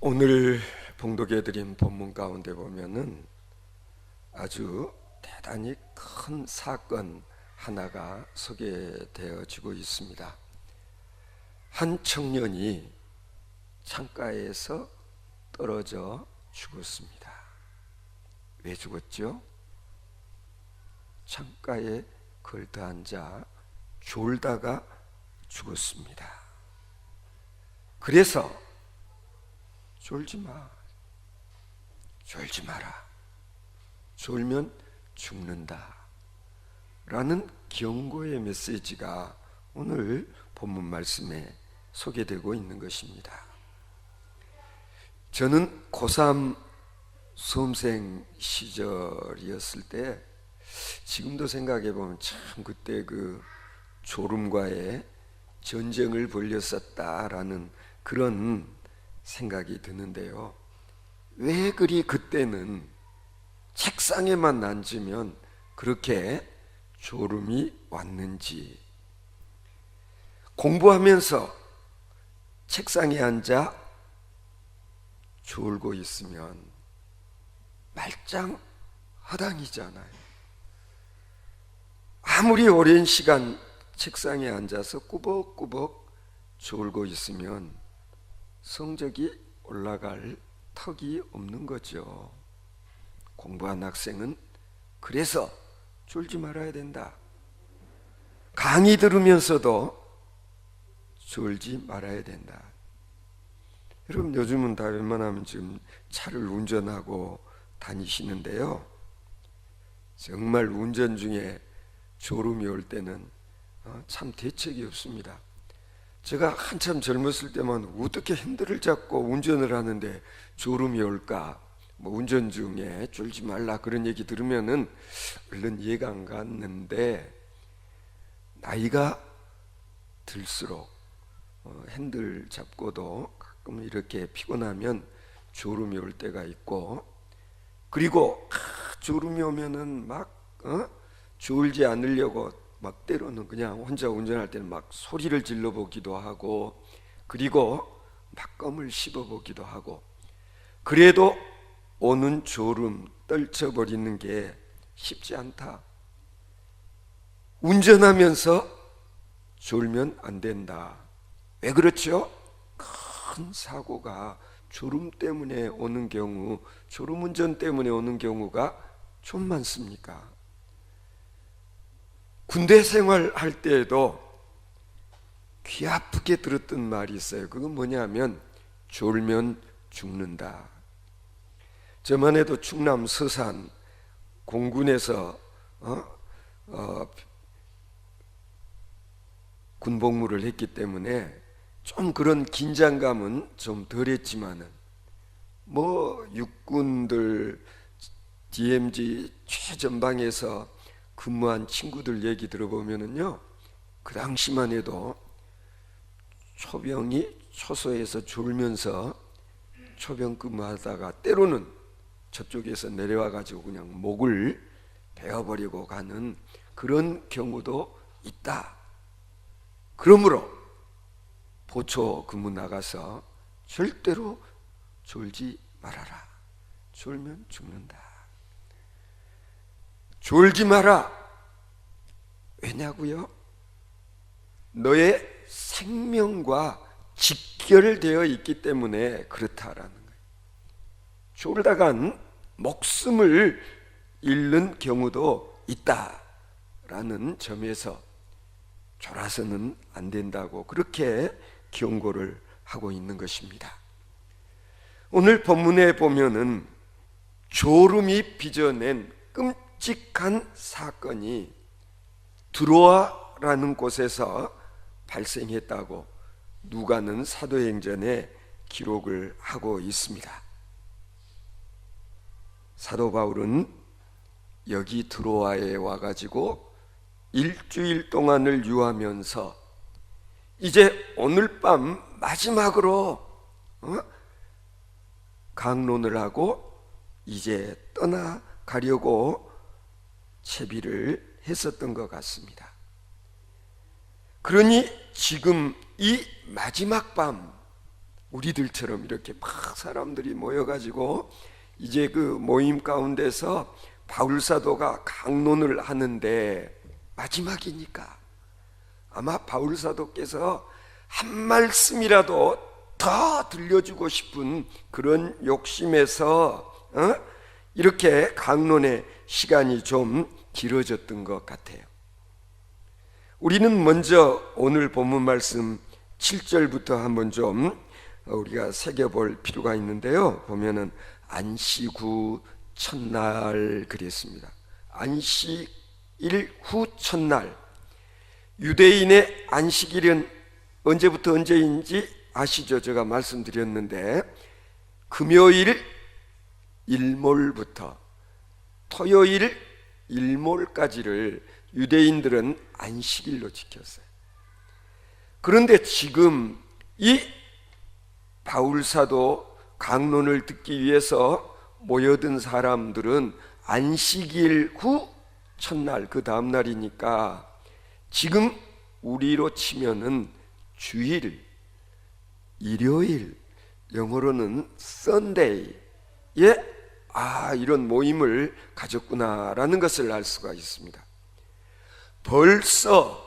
오늘 봉독해드린 본문 가운데 보면은 아주 대단히 큰 사건 하나가 소개되어지고 있습니다. 한 청년이 창가에서 떨어져 죽었습니다. 왜 죽었죠? 창가에 걸터앉아 졸다가 죽었습니다. 그래서 졸지 마라. 졸면 죽는다 라는 경고의 메시지가 오늘 본문 말씀에 소개되고 있는 것입니다. 저는 고3 수험생 시절이었을 때 지금도 생각해 보면 참 그때 그 졸음과의 전쟁을 벌였었다라는 그런 생각이 드는데요. 왜 그리 그때는 책상에만 앉으면 그렇게 졸음이 왔는지, 공부하면서 책상에 앉아 졸고 있으면 말짱허당이잖아요. 아무리 오랜 시간 책상에 앉아서 꾸벅꾸벅 졸고 있으면 성적이 올라갈 턱이 없는 거죠. 공부한 학생은 그래서 졸지 말아야 된다. 강의 들으면서도 졸지 말아야 된다. 여러분, 요즘은 다 웬만하면 지금 차를 운전하고 다니시는데요, 정말 운전 중에 졸음이 올 때는 참 대책이 없습니다. 제가 한참 젊었을 때만 어떻게 핸들을 잡고 운전을 하는데 졸음이 올까? 운전 중에 졸지 말라 그런 얘기 들으면은 얼른 이해가 안 갔는데, 나이가 들수록 핸들 잡고도 가끔 이렇게 피곤하면 졸음이 올 때가 있고, 그리고 졸음이 오면은 막 졸지 않으려고 막 때로는 그냥 혼자 운전할 때는 막 소리를 질러 보기도 하고, 그리고 막 껌을 씹어 보기도 하고, 그래도 오는 졸음 떨쳐버리는 게 쉽지 않다. 운전하면서 졸면 안 된다. 왜 그렇죠? 큰 사고가 졸음 때문에 오는 경우, 졸음운전 때문에 오는 경우가 좀 많습니까? 군대 생활할 때에도 귀 아프게 들었던 말이 있어요. 그건 뭐냐면 졸면 죽는다. 저만 해도 충남 서산 공군에서 군복무를 했기 때문에 좀 그런 긴장감은 좀 덜했지만은, 육군들 DMZ 최전방에서 근무한 친구들 얘기 들어보면은요, 그 당시만 해도 초병이 초소에서 졸면서 초병 근무하다가 때로는 저쪽에서 내려와 가지고 그냥 목을 베어버리고 가는 그런 경우도 있다. 그러므로 보초 근무 나가서 절대로 졸지 말아라. 졸면 죽는다. 졸지 마라. 왜냐고요? 너의 생명과 직결되어 있기 때문에 그렇다라는 거예요. 졸다간 목숨을 잃는 경우도 있다라는 점에서 졸아서는 안 된다고 그렇게 경고를 하고 있는 것입니다. 오늘 본문에 보면은 졸음이 빚어낸 끔찍한 사건이 드로아라는 곳에서 발생했다고 누가는 사도행전에 기록을 하고 있습니다. 사도 바울은 여기 드로아에 와가지고 일주일 동안을 유하면서 이제 오늘 밤 마지막으로 강론을 하고 이제 떠나가려고 채비를 했었던 것 같습니다. 그러니 지금 이 마지막 밤 우리들처럼 이렇게 막 사람들이 모여가지고 이제 그 모임 가운데서 바울 사도가 강론을 하는데 마지막이니까 아마 바울 사도께서 한 말씀이라도 더 들려주고 싶은 그런 욕심에서 이렇게 강론의 시간이 좀 길어졌던 것 같아요. 우리는 먼저 오늘 본문 말씀 7절부터 한번 좀 우리가 새겨볼 필요가 있는데요. 보면은 안식 후 첫날 그랬습니다. 안식일 후 첫날. 유대인의 안식일은 언제부터 언제인지 아시죠? 제가 말씀드렸는데 금요일 일몰부터 토요일 일몰까지를 유대인들은 안식일로 지켰어요. 그런데 지금 이 바울사도 강론을 듣기 위해서 모여든 사람들은 안식일 후 첫날, 그 다음 날이니까 지금 우리로 치면은 주일, 일요일, 영어로는 Sunday에 이런 모임을 가졌구나라는 것을 알 수가 있습니다. 벌써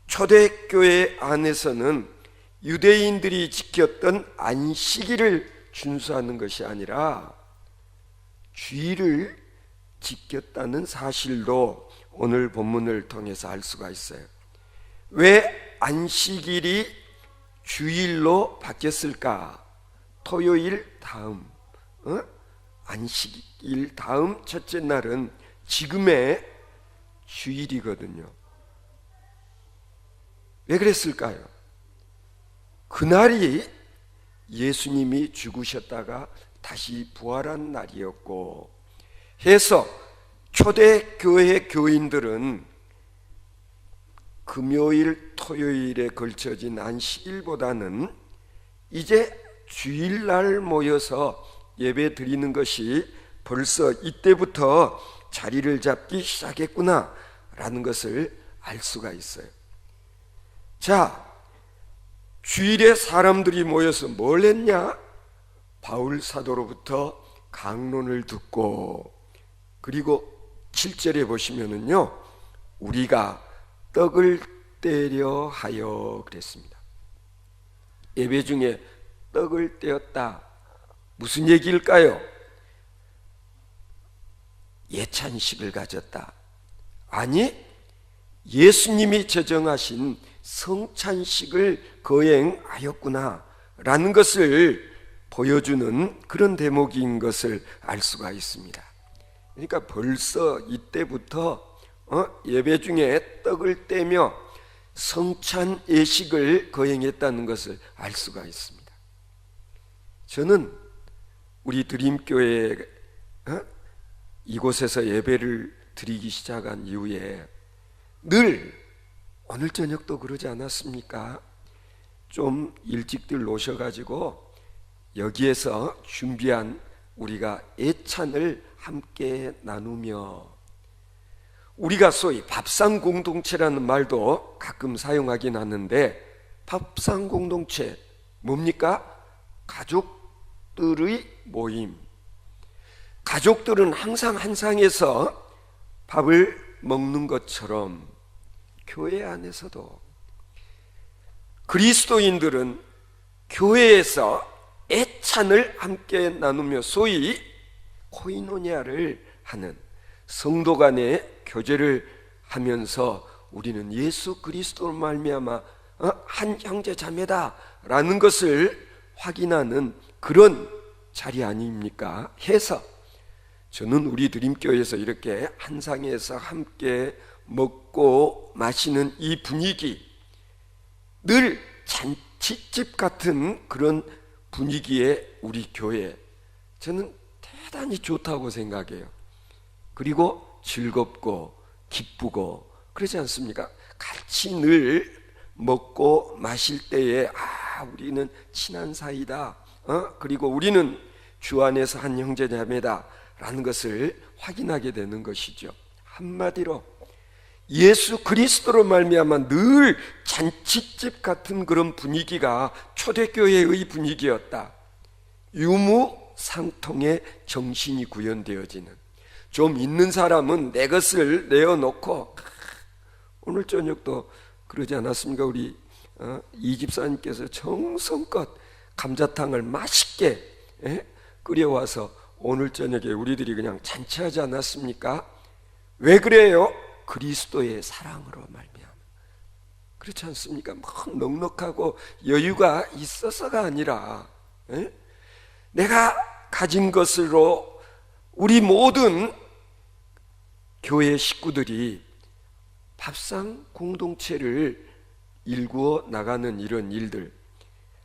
초대교회 안에서는 유대인들이 지켰던 안식일을 준수하는 것이 아니라 주일을 지켰다는 사실도 오늘 본문을 통해서 알 수가 있어요. 왜 안식일이 주일로 바뀌었을까? 토요일 다음, 안식일 다음 첫째 날은 지금의 주일이거든요. 왜 그랬을까요? 그날이 예수님이 죽으셨다가 다시 부활한 날이었고 해서 초대교회 교인들은 금요일, 토요일에 걸쳐진 안식일보다는 이제 주일날 모여서 예배 드리는 것이 벌써 이때부터 자리를 잡기 시작했구나 라는 것을 알 수가 있어요. 자, 주일에 사람들이 모여서 뭘 했냐? 바울 사도로부터 강론을 듣고, 그리고 7절에 보시면은요, 우리가 떡을 떼려 하여 그랬습니다. 예배 중에 떡을 떼었다. 무슨 얘기일까요? 예찬식을 가졌다. 아니, 예수님이 제정하신 성찬식을 거행하였구나 라는 것을 보여주는 그런 대목인 것을 알 수가 있습니다. 그러니까 벌써 이때부터 예배 중에 떡을 떼며 성찬 예식을 거행했다는 것을 알 수가 있습니다. 저는 우리 드림교회 이곳에서 예배를 드리기 시작한 이후에 늘 오늘 저녁도 그러지 않았습니까? 좀 일찍들 오셔가지고 여기에서 준비한 우리가 예찬을 함께 나누며, 우리가 소위 밥상 공동체라는 말도 가끔 사용하긴 하는데 밥상 공동체 뭡니까? 가족들의 모임. 가족들은 항상 한 상에서 밥을 먹는 것처럼 교회 안에서도 그리스도인들은 교회에서 예찬을 함께 나누며 소위 코이노니아를 하는, 성도 간의 교제를 하면서 우리는 예수 그리스도로 말미암아 한 형제 자매다라는 것을 확인하는 그런 자리 아닙니까? 해서 저는 우리 드림교회에서 이렇게 한 상에서 함께 먹고 마시는 이 분위기, 늘 잔치집 같은 그런 분위기의 우리 교회, 저는 대단히 좋다고 생각해요. 그리고 즐겁고 기쁘고 그러지 않습니까? 같이 늘 먹고 마실 때에 우리는 친한 사이다, 그리고 우리는 주 안에서 한 형제자매다 라는 것을 확인하게 되는 것이죠. 한마디로 예수 그리스도로 말미암아 늘 잔치집 같은 그런 분위기가 초대교회의 분위기였다. 유무상통의 정신이 구현되어지는, 좀 있는 사람은 내 것을 내어놓고, 오늘 저녁도 그러지 않았습니까? 우리 이 집사님께서 정성껏 감자탕을 맛있게 끓여와서 오늘 저녁에 우리들이 그냥 잔치하지 않았습니까? 왜 그래요? 그리스도의 사랑으로 말미암아. 그렇지 않습니까? 뭐 넉넉하고 여유가 있어서가 아니라 내가 가진 것으로 우리 모든 교회 식구들이 밥상 공동체를 일구어 나가는 이런 일들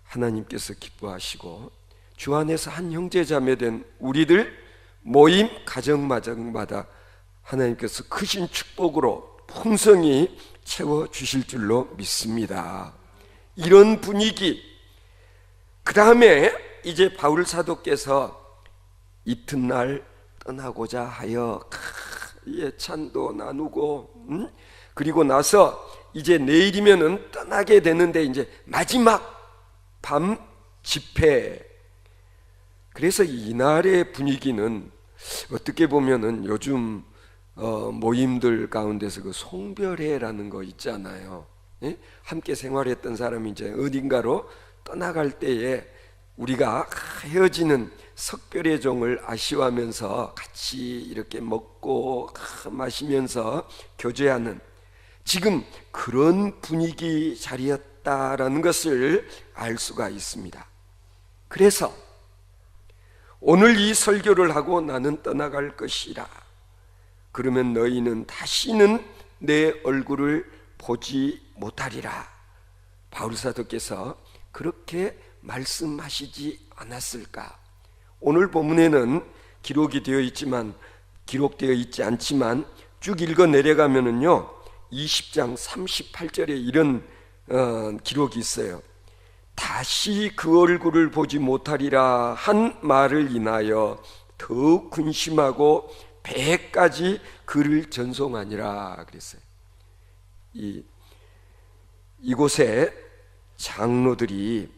하나님께서 기뻐하시고, 주 안에서 한 형제자매된 우리들 모임 가정마다 하나님께서 크신 축복으로 풍성히 채워주실 줄로 믿습니다. 이런 분위기, 그 다음에 이제 바울 사도께서 이튿날 떠나고자 하여 예찬도 나누고, 그리고 나서 이제 내일이면은 떠나게 되는데, 이제 마지막 밤 집회. 그래서 이날의 분위기는 어떻게 보면은 요즘 모임들 가운데서 그 송별회라는 거 있잖아요. 예? 함께 생활했던 사람이 이제 어딘가로 떠나갈 때에 우리가 헤어지는 석별의 종을 아쉬워하면서 같이 이렇게 먹고 마시면서 교제하는, 지금 그런 분위기 자리였다라는 것을 알 수가 있습니다. 그래서 오늘 이 설교를 하고 나는 떠나갈 것이라. 그러면 너희는 다시는 내 얼굴을 보지 못하리라. 바울 사도께서 그렇게 말씀하시지 않았을까? 오늘 본문에는 기록되어 있지 않지만 쭉 읽어 내려가면은요, 20장 38절에 이런 기록이 있어요. 다시 그 얼굴을 보지 못하리라 한 말을 인하여 더욱 근심하고 배까지 그를 전송하니라 그랬어요. 이곳에 장로들이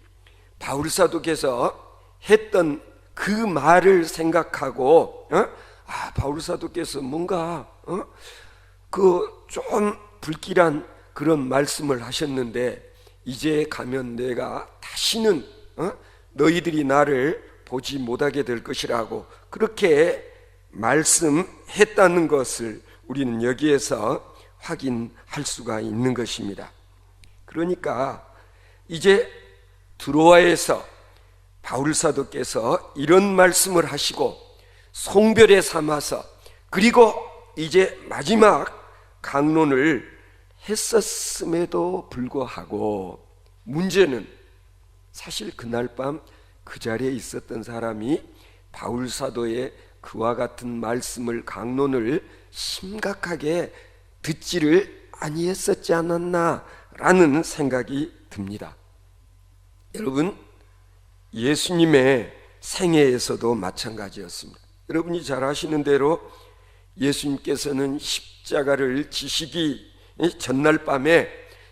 바울 사도께서 했던 그 말을 생각하고, 바울 사도께서 뭔가 그 좀 불길한 그런 말씀을 하셨는데, 이제 가면 내가 다시는 너희들이 나를 보지 못하게 될 것이라고 그렇게 말씀했다는 것을 우리는 여기에서 확인할 수가 있는 것입니다. 그러니까 이제 드로아에서 바울 사도께서 이런 말씀을 하시고 송별회 삼아서, 그리고 이제 마지막 강론을 했었음에도 불구하고, 문제는 사실 그날 밤 그 자리에 있었던 사람이 바울 사도의 그와 같은 말씀을, 강론을 심각하게 듣지를 아니했었지 않았나라는 생각이 듭니다. 여러분, 예수님의 생애에서도 마찬가지였습니다. 여러분이 잘 아시는 대로 예수님께서는 십자가를 지시기 전날 밤에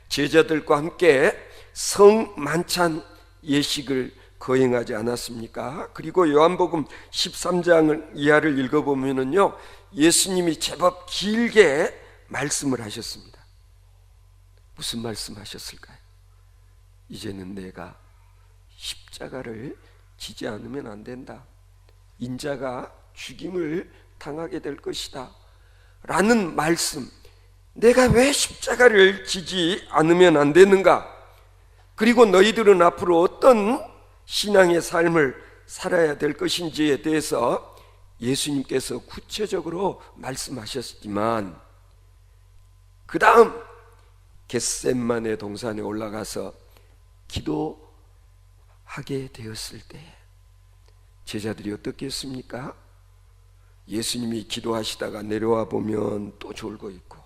제자들과 함께 성만찬 예식을 거행하지 않았습니까? 그리고 요한복음 13장 이하를 읽어보면요, 예수님이 제법 길게 말씀을 하셨습니다. 무슨 말씀하셨을까요? 이제는 내가 십자가를 지지 않으면 안 된다. 인자가 죽임을 당하게 될 것이다 라는 말씀. 내가 왜 십자가를 지지 않으면 안 되는가? 그리고 너희들은 앞으로 어떤 신앙의 삶을 살아야 될 것인지에 대해서 예수님께서 구체적으로 말씀하셨지만, 그 다음 겟세마네 동산에 올라가서 기도하게 되었을 때 제자들이 어떻게 했습니까? 예수님이 기도하시다가 내려와 보면 또 졸고 있고,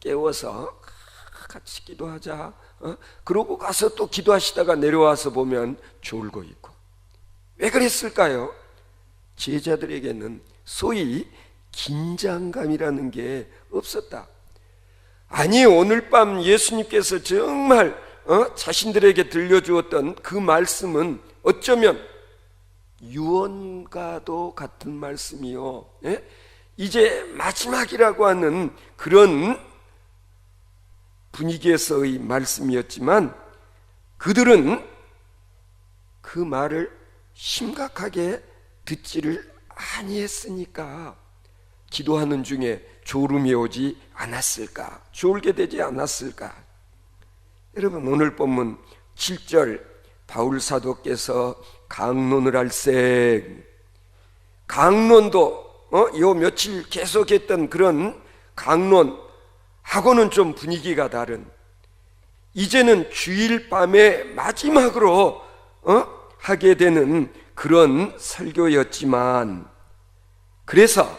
깨워서 같이 기도하자, 그러고 가서 또 기도하시다가 내려와서 보면 졸고 있고. 왜 그랬을까요? 제자들에게는 소위 긴장감이라는 게 없었다. 아니, 오늘 밤 예수님께서 정말 자신들에게 들려주었던 그 말씀은 어쩌면 유언과도 같은 말씀이요, 예? 이제 마지막이라고 하는 그런 분위기에서의 말씀이었지만 그들은 그 말을 심각하게 듣지를 아니했으니까 기도하는 중에 졸음이 오지 않았을까, 졸게 되지 않았을까. 여러분, 오늘 본문 7절, 바울 사도께서 강론을 할세. 강론도 요 며칠 계속했던 그런 강론하고는 좀 분위기가 다른, 이제는 주일 밤에 마지막으로 하게 되는 그런 설교였지만, 그래서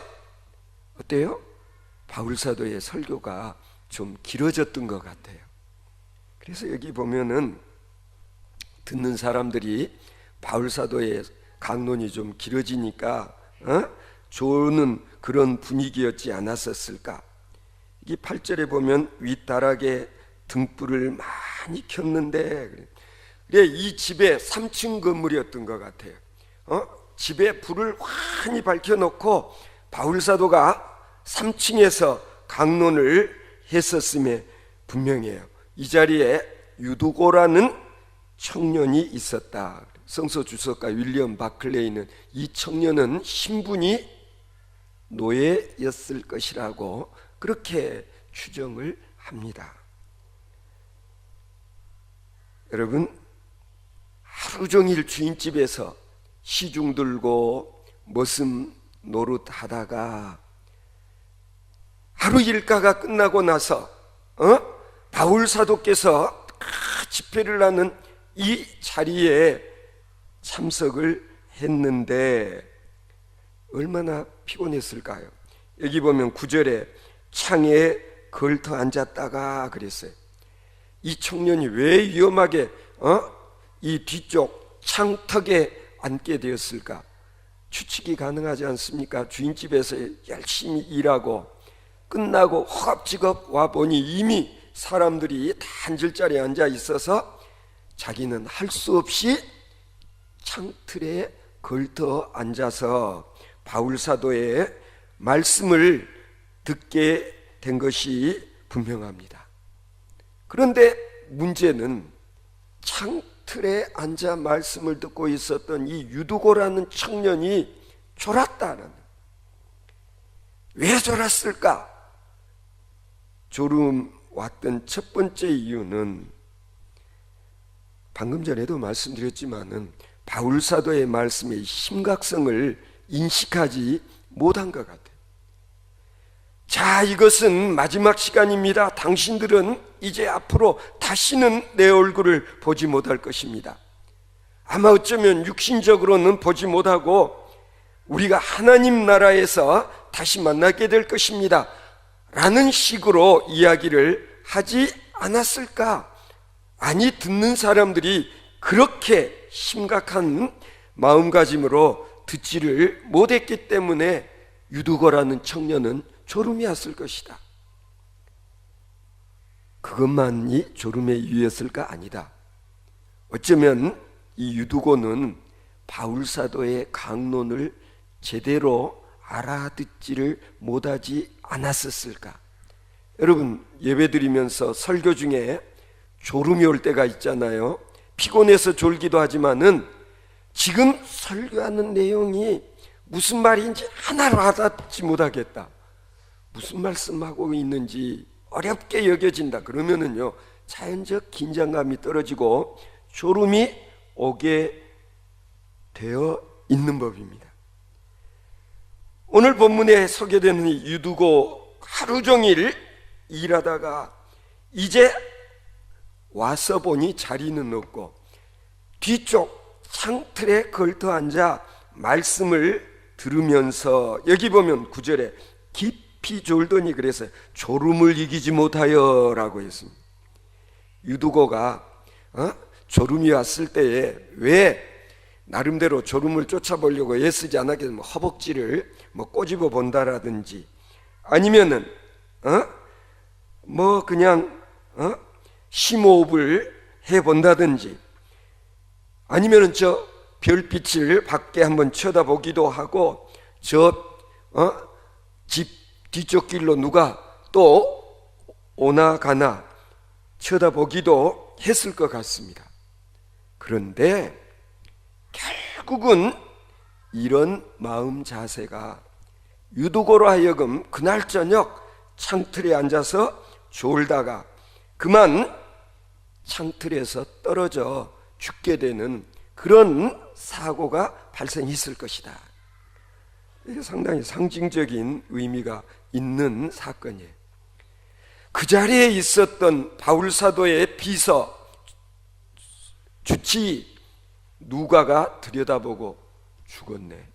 어때요? 바울 사도의 설교가 좀 길어졌던 것 같아요. 그래서 여기 보면은 듣는 사람들이 바울 사도의 강론이 좀 길어지니까 좋은 그런 분위기였지 않았었을까. 이 8절에 보면 윗다락에 등불을 많이 켰는데, 그래, 이 집에 3층 건물이었던 것 같아요. 집에 불을 환히 밝혀놓고 바울 사도가 3층에서 강론을 했었음에 분명해요. 이 자리에 유두고라는 청년이 있었다. 성서 주석가 윌리엄 바클레이는 이 청년은 신분이 노예였을 것이라고 그렇게 추정을 합니다. 여러분, 하루 종일 주인집에서 시중 들고 머슴 노릇하다가 하루 일과가 끝나고 나서 바울 사도께서 집회를 하는 이 자리에 참석을 했는데 얼마나 피곤했을까요? 여기 보면 9절에 창에 걸터 앉았다가 그랬어요. 이 청년이 왜 위험하게 이 뒤쪽 창턱에 앉게 되었을까? 추측이 가능하지 않습니까? 주인집에서 열심히 일하고 끝나고 허겁지겁 와보니 이미 사람들이 다 앉을 자리에 앉아 있어서 자기는 할 수 없이 창틀에 걸터 앉아서 바울 사도의 말씀을 듣게 된 것이 분명합니다. 그런데 문제는 창틀에 앉아 말씀을 듣고 있었던 이 유두고라는 청년이 졸았다는, 왜 졸았을까? 졸음 왔던 첫 번째 이유는 방금 전에도 말씀드렸지만은 바울 사도의 말씀의 심각성을 인식하지 못한 것 같아요. 자, 이것은 마지막 시간입니다. 당신들은 이제 앞으로 다시는 내 얼굴을 보지 못할 것입니다. 아마 어쩌면 육신적으로는 보지 못하고 우리가 하나님 나라에서 다시 만나게 될 것입니다 라는 식으로 이야기를 하지 않았을까? 아니, 듣는 사람들이 그렇게 심각한 마음가짐으로 듣지를 못했기 때문에 유두고라는 청년은 졸음이 왔을 것이다. 그것만이 졸음의 이유였을까? 아니다. 어쩌면 이 유두고는 바울 사도의 강론을 제대로 알아듣지를 못하지 않았었을까? 여러분, 예배드리면서 설교 중에 졸음이 올 때가 있잖아요. 피곤해서 졸기도 하지만은 지금 설교하는 내용이 무슨 말인지 하나로 알아듣지 못하겠다, 무슨 말씀하고 있는지 어렵게 여겨진다. 그러면은요, 자연적 긴장감이 떨어지고 졸음이 오게 되어 있는 법입니다. 오늘 본문에 소개되는 이 유두고 하루 종일 일하다가 이제 와서 보니 자리는 없고 뒤쪽 창틀에 걸터 앉아 말씀을 들으면서, 여기 보면 9절에 깊이 졸더니 그래서 졸음을 이기지 못하여 라고 했습니다. 유두고가 졸음이 왔을 때에 왜 나름대로 졸음을 쫓아보려고 애쓰지 않았겠으면 허벅지를 꼬집어 본다라든지 아니면은 뭐 그냥 심호흡을 해본다든지, 아니면은 저 별빛을 밖에 한번 쳐다보기도 하고, 집 뒤쪽 길로 누가 또 오나 가나 쳐다보기도 했을 것 같습니다. 그런데 결국은 이런 마음 자세가 유두고로 하여금 그날 저녁 창틀에 앉아서 졸다가 그만 창틀에서 떨어져 죽게 되는 그런 사고가 발생했을 것이다. 이게 상당히 상징적인 의미가 있는 사건이에요. 그 자리에 있었던 바울 사도의 비서 주치 누가가 들여다보고 죽었네.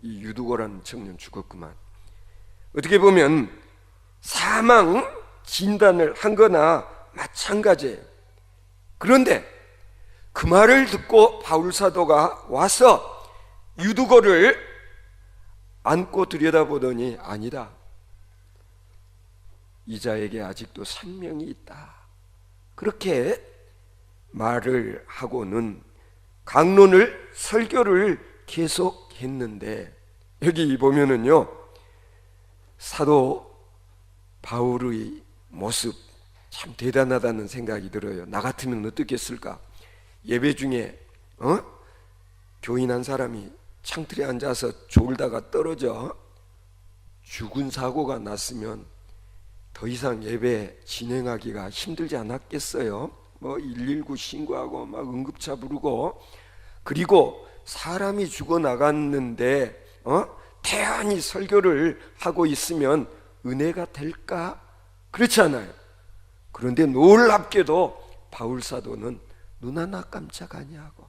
이 유두고라는 청년 죽었구만. 어떻게 보면 사망 진단을 한 거나 마찬가지예요. 그런데 그 말을 듣고 바울 사도가 와서 유두고를 안고 들여다보더니 아니다, 이자에게 아직도 생명이 있다, 그렇게 말을 하고는 강론을 설교를 계속했는데, 여기 보면은요 사도 바울의 모습 참 대단하다는 생각이 들어요. 나 같으면 어떻게 했을까? 예배 중에 교인 한 사람이 창틀에 앉아서 졸다가 떨어져 죽은 사고가 났으면 더 이상 예배 진행하기가 힘들지 않았겠어요? 뭐 119 신고하고 막 응급차 부르고, 그리고 사람이 죽어 나갔는데 태연히 설교를 하고 있으면 은혜가 될까? 그렇지 않아요. 그런데 놀랍게도 바울 사도는 눈 하나 깜짝 아니하고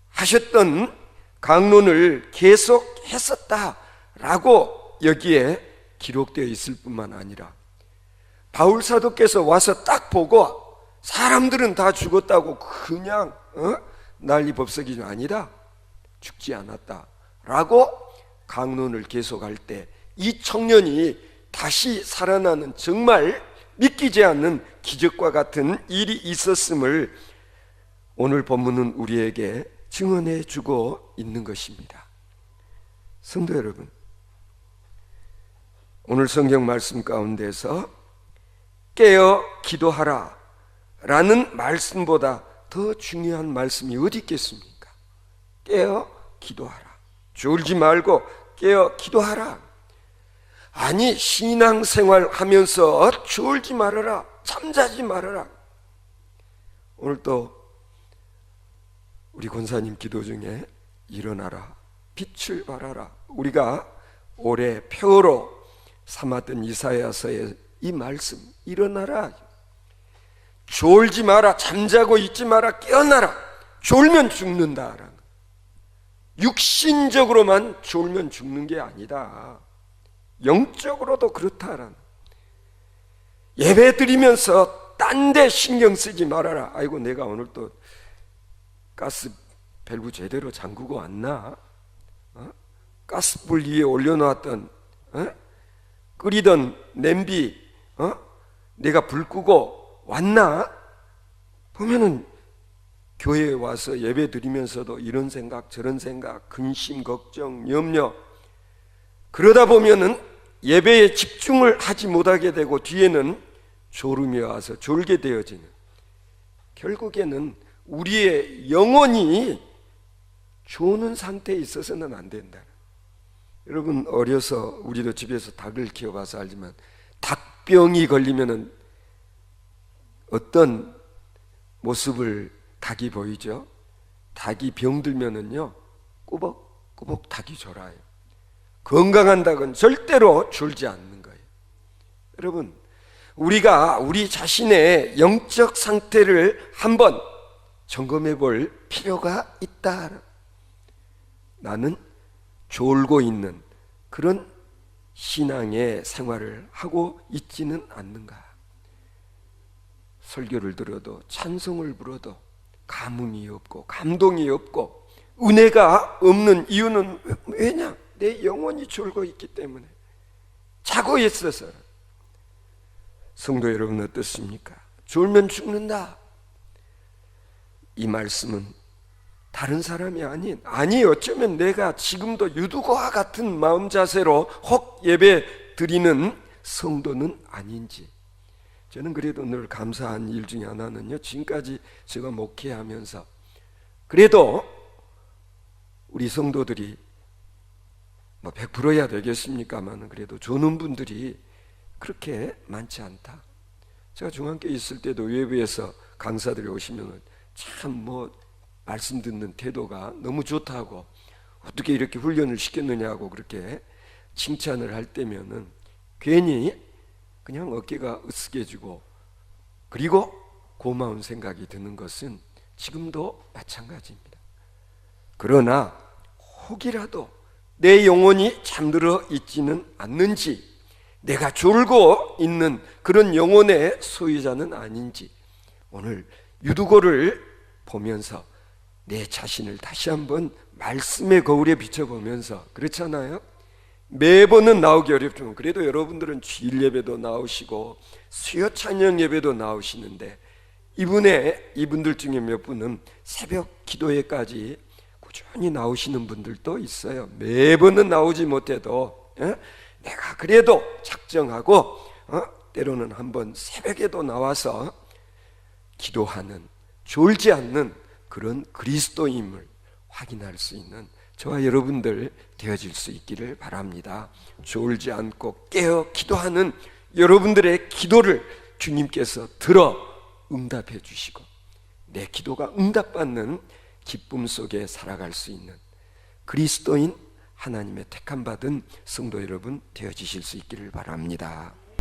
하셨던 강론을 계속 했었다라고 여기에 기록되어 있을 뿐만 아니라, 바울 사도께서 와서 딱 보고 사람들은 다 죽었다고 그냥 난리법석이 아니라 죽지 않았다라고 강론을 계속할 때 이 청년이 다시 살아나는 정말 믿기지 않는 기적과 같은 일이 있었음을 오늘 본문은 우리에게 증언해 주고 있는 것입니다. 성도 여러분, 오늘 성경 말씀 가운데서 깨어 기도하라 라는 말씀보다 더 중요한 말씀이 어디 있겠습니까? 깨어 기도하라. 졸지 말고 깨어 기도하라. 아니, 신앙생활 하면서 졸지 말아라, 잠자지 말아라. 오늘 또 우리 권사님 기도 중에 일어나라, 빛을 발하라, 우리가 올해 표로 삼았던 이사야서의 이 말씀, 일어나라, 졸지 마라, 잠자고 있지 마라, 깨어나라. 졸면 죽는다. 육신적으로만 졸면 죽는 게 아니다, 영적으로도 그렇다라는. 예배 드리면서 딴 데 신경 쓰지 말아라. 아이고, 내가 오늘 또 가스 밸브 제대로 잠그고 왔나? 가스불 위에 올려놓았던 끓이던 냄비 내가 불 끄고 왔나? 보면은 교회에 와서 예배 드리면서도 이런 생각 저런 생각, 근심 걱정 염려, 그러다 보면은 예배에 집중을 하지 못하게 되고 뒤에는 졸음이 와서 졸게 되어지는, 결국에는 우리의 영혼이 조는 상태에 있어서는 안 된다. 여러분, 어려서 우리도 집에서 닭을 키워봐서 알지만 닭병이 걸리면은 어떤 모습을 닭이 보이죠? 닭이 병들면은요 꾸벅꾸벅 닭이 졸아요. 건강한 닭은 절대로 졸지 않는 거예요. 여러분, 우리가 우리 자신의 영적 상태를 한번 점검해 볼 필요가 있다. 나는 졸고 있는 그런 신앙의 생활을 하고 있지는 않는가? 설교를 들어도 찬송을 불어도 감흥이 없고 감동이 없고 은혜가 없는 이유는 왜냐? 내 영혼이 졸고 있기 때문에, 자고 있어서. 성도 여러분 어떻습니까? 졸면 죽는다. 이 말씀은 다른 사람이 아니 어쩌면 내가 지금도 유두고와 같은 마음 자세로 혹 예배 드리는 성도는 아닌지. 저는 그래도 늘 감사한 일 중에 하나는요, 지금까지 제가 목회하면서 그래도 우리 성도들이 뭐 100%야 되겠습니까만 그래도 조는 분들이 그렇게 많지 않다. 제가 중학교 있을 때도 외부에서 강사들이 오시면 참 뭐 말씀 듣는 태도가 너무 좋다고, 어떻게 이렇게 훈련을 시켰느냐고 그렇게 칭찬을 할 때면은 괜히 그냥 어깨가 으쓱해지고, 그리고 고마운 생각이 드는 것은 지금도 마찬가지입니다. 그러나 혹이라도 내 영혼이 잠들어 있지는 않는지, 내가 졸고 있는 그런 영혼의 소유자는 아닌지, 오늘 유두고를 보면서 내 자신을 다시 한번 말씀의 거울에 비춰보면서, 그렇잖아요? 매번은 나오기 어렵지만 그래도 여러분들은 주일 예배도 나오시고 수요 찬양 예배도 나오시는데, 이분들 중에 몇 분은 새벽 기도회까지 꾸준히 나오시는 분들도 있어요. 매번은 나오지 못해도 내가 그래도 작정하고 때로는 한번 새벽에도 나와서 기도하는, 졸지 않는 그런 그리스도임을 확인할 수 있는 저와 여러분들 되어질 수 있기를 바랍니다. 졸지 않고 깨어 기도하는 여러분들의 기도를 주님께서 들어 응답해 주시고 내 기도가 응답받는 기쁨 속에 살아갈 수 있는 그리스도인 하나님의 택함받은 성도 여러분 되어지실 수 있기를 바랍니다.